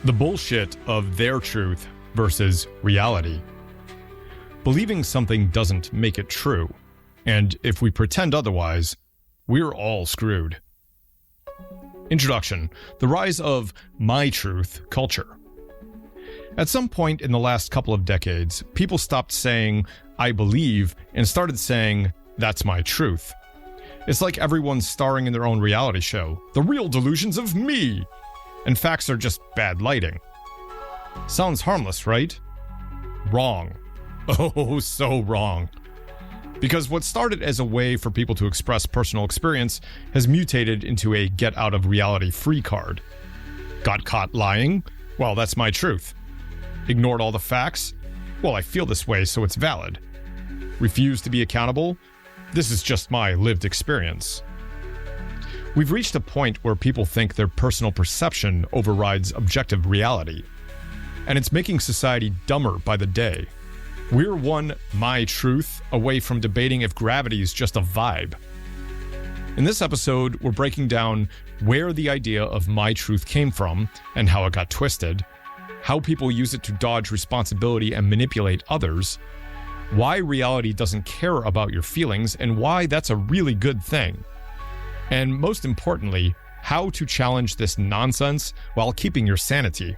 The bullshit of their truth versus reality. Believing something doesn't make it true, and if we pretend otherwise, we're all screwed. Introduction: the rise of my truth culture. At some point in the last couple of decades, people stopped saying, I believe, and started saying, that's my truth. It's like everyone's starring in their own reality show, The Real Delusions of Me, and facts are just bad lighting. Sounds harmless, right? Wrong. Oh, so wrong. Because what started as a way for people to express personal experience has mutated into a get-out-of-reality-free card. Got caught lying? Well, that's my truth. Ignored all the facts? Well, I feel this way, so it's valid. Refused to be accountable? This is just my lived experience. We've reached a point where people think their personal perception overrides objective reality, and it's making society dumber by the day. We're one my truth away from debating if gravity is just a vibe. In this episode, we're breaking down where the idea of my truth came from and how it got twisted, how people use it to dodge responsibility and manipulate others, why reality doesn't care about your feelings and why that's a really good thing, and most importantly, how to challenge this nonsense while keeping your sanity.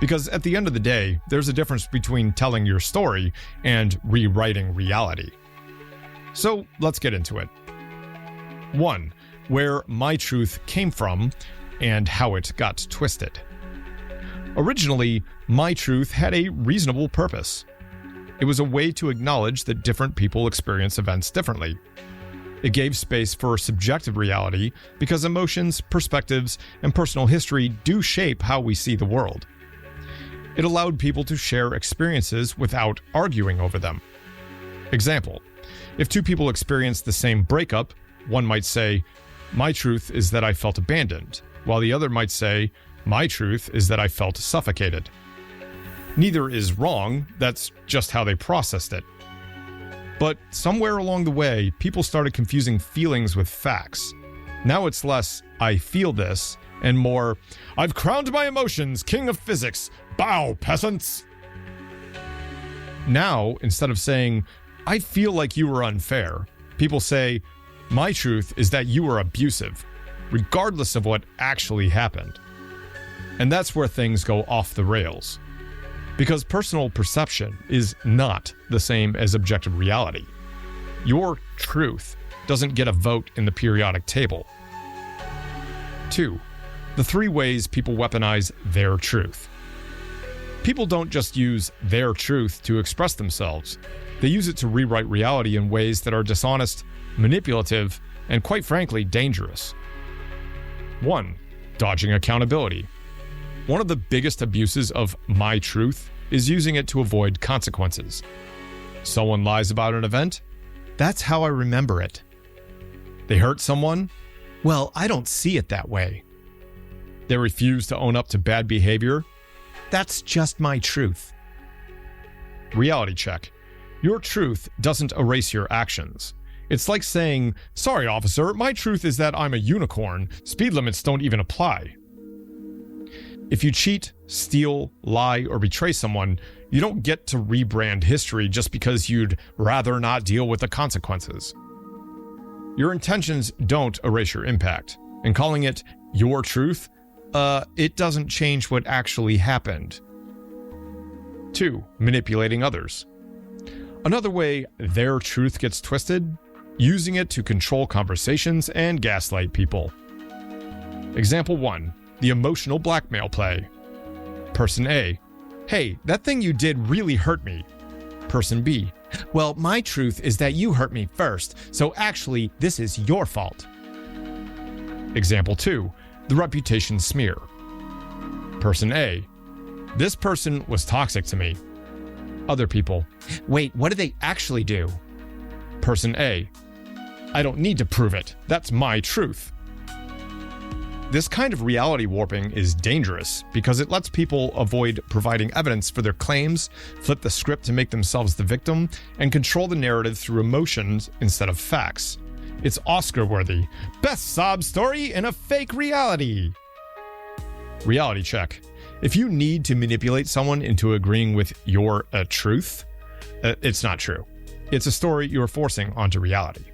Because at the end of the day, there's a difference between telling your story and rewriting reality. So let's get into it. 1. Where my truth came from and how it got twisted. Originally, my truth had a reasonable purpose. It was a way to acknowledge that different people experience events differently. It gave space for subjective reality because emotions, perspectives, and personal history do shape how we see the world. It allowed people to share experiences without arguing over them. Example: if two people experience the same breakup, one might say, my truth is that I felt abandoned, while the other might say, my truth is that I felt suffocated. Neither is wrong, that's just how they processed it. But somewhere along the way, people started confusing feelings with facts. Now it's less, I feel this, and more, I've crowned my emotions, king of physics, bow, peasants! Now, instead of saying, I feel like you were unfair, people say, my truth is that you were abusive, regardless of what actually happened. And that's where things go off the rails. Because personal perception is not the same as objective reality. Your truth doesn't get a vote in the periodic table. 2. The 3 ways people weaponize their truth. People don't just use their truth to express themselves. They use it to rewrite reality in ways that are dishonest, manipulative, and quite frankly, dangerous. 1. Dodging accountability. One of the biggest abuses of my truth is using it to avoid consequences. Someone lies about an event? That's how I remember it. They hurt someone? Well, I don't see it that way. They refuse to own up to bad behavior? That's just my truth. Reality check. Your truth doesn't erase your actions. It's like saying, sorry officer, my truth is that I'm a unicorn. Speed limits don't even apply. If you cheat, steal, lie, or betray someone, you don't get to rebrand history just because you'd rather not deal with the consequences. Your intentions don't erase your impact, and calling it your truth, it doesn't change what actually happened. 2. Manipulating others. Another way their truth gets twisted, using it to control conversations and gaslight people. Example 1. The emotional blackmail play. Person A: hey, that thing you did really hurt me. Person B: well, my truth is that you hurt me first, so actually this is your fault. Example 2. The reputation smear. Person A: this person was toxic to me. Other people: wait, what did they actually do? Person A: I don't need to prove it. That's my truth. This kind of reality warping is dangerous because it lets people avoid providing evidence for their claims, flip the script to make themselves the victim, and control the narrative through emotions instead of facts. It's Oscar-worthy. Best sob story in a fake reality. Reality check. If you need to manipulate someone into agreeing with your truth, it's not true. It's a story you're forcing onto reality.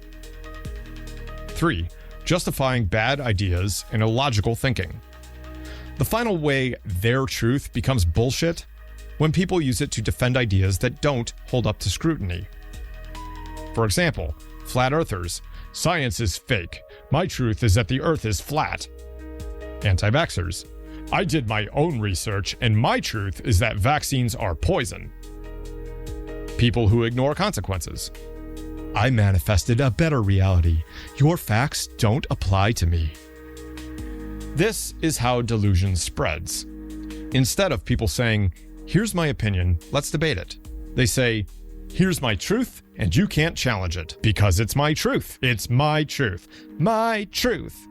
3. Justifying bad ideas and illogical thinking. The final way their truth becomes bullshit when people use it to defend ideas that don't hold up to scrutiny. For example, flat earthers. Science is fake. My truth is that the earth is flat. Anti-vaxxers. I did my own research and my truth is that vaccines are poison. People who ignore consequences. I manifested a better reality. Your facts don't apply to me. This is how delusion spreads. Instead of people saying, here's my opinion, let's debate it, they say, here's my truth, and you can't challenge it, because it's my truth. It's my truth. My truth.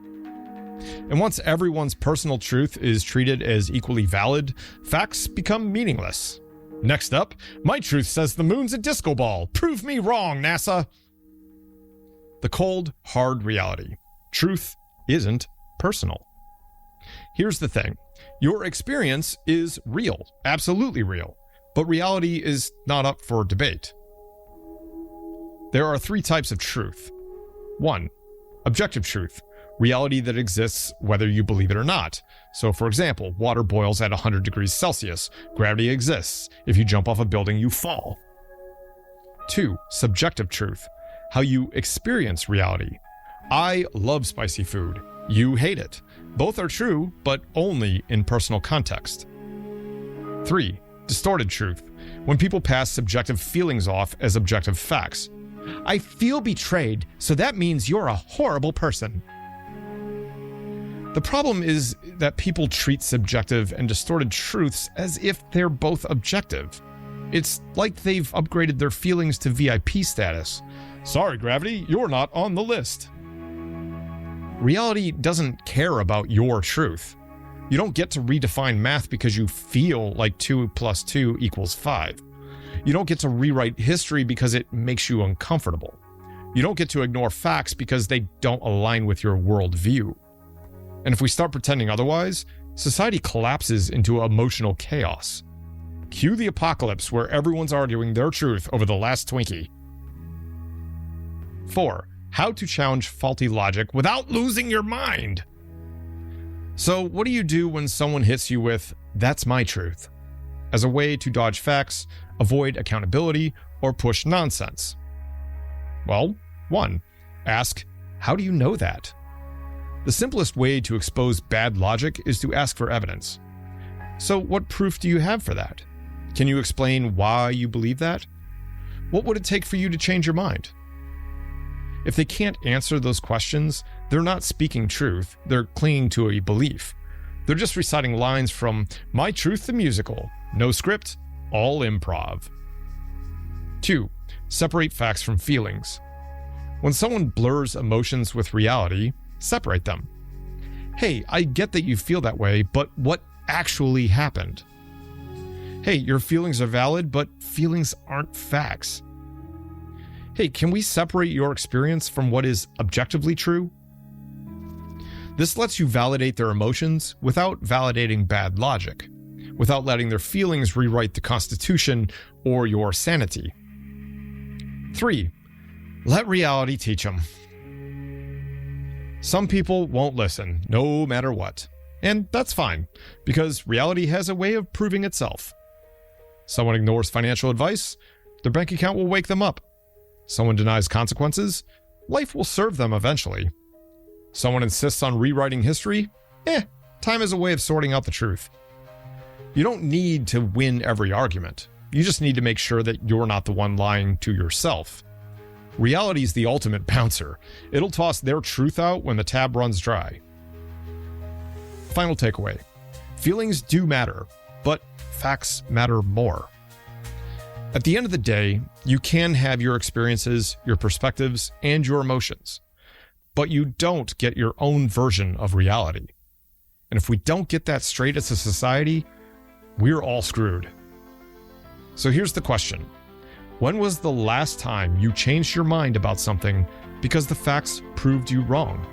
And once everyone's personal truth is treated as equally valid, facts become meaningless. Next up, my truth says the moon's a disco ball. Prove me wrong, NASA. The cold, hard reality. Truth isn't personal. Here's the thing. Your experience is real, absolutely real, but reality is not up for debate. There are 3 types of truth. 1. Objective truth. Reality that exists whether you believe it or not. So, for example, water boils at 100 degrees Celsius. Gravity exists. If you jump off a building, you fall. 2. Subjective truth. How you experience reality. I love spicy food. You hate it. Both are true, but only in personal context. 3. Distorted truth. When people pass subjective feelings off as objective facts. I feel betrayed, so that means you're a horrible person. The problem is that people treat subjective and distorted truths as if they're both objective. It's like they've upgraded their feelings to VIP status. Sorry, gravity, you're not on the list. Reality doesn't care about your truth. You don't get to redefine math because you feel like 2 + 2 = 5. You don't get to rewrite history because it makes you uncomfortable. You don't get to ignore facts because they don't align with your worldview. And if we start pretending otherwise, society collapses into emotional chaos. Cue the apocalypse where everyone's arguing their truth over the last Twinkie. 4. How to challenge faulty logic without losing your mind. So what do you do when someone hits you with, "That's my truth," as a way to dodge facts, avoid accountability, or push nonsense? Well, 1. Ask, how do you know that? The simplest way to expose bad logic is to ask for evidence. So what proof do you have for that? Can you explain why you believe that? What would it take for you to change your mind? If they can't answer those questions, they're not speaking truth, they're clinging to a belief. They're just reciting lines from My Truth the Musical. No script, all improv. 2. Separate facts from feelings. When someone blurs emotions with reality, separate them. Hey, I get that you feel that way, but what actually happened? Hey, your feelings are valid, but feelings aren't facts. Hey, can we separate your experience from what is objectively true? This lets you validate their emotions without validating bad logic, without letting their feelings rewrite the Constitution or your sanity. 3. Let reality teach them. Some people won't listen, no matter what. And that's fine, because reality has a way of proving itself. Someone ignores financial advice, their bank account will wake them up. Someone denies consequences, life will serve them eventually. Someone insists on rewriting history, time is a way of sorting out the truth. You don't need to win every argument. You just need to make sure that you're not the one lying to yourself. Reality's the ultimate bouncer. It'll toss their truth out when the tab runs dry. Final takeaway. Feelings do matter, but facts matter more. At the end of the day, you can have your experiences, your perspectives, and your emotions, but you don't get your own version of reality. And if we don't get that straight as a society, we're all screwed. So here's the question. When was the last time you changed your mind about something because the facts proved you wrong?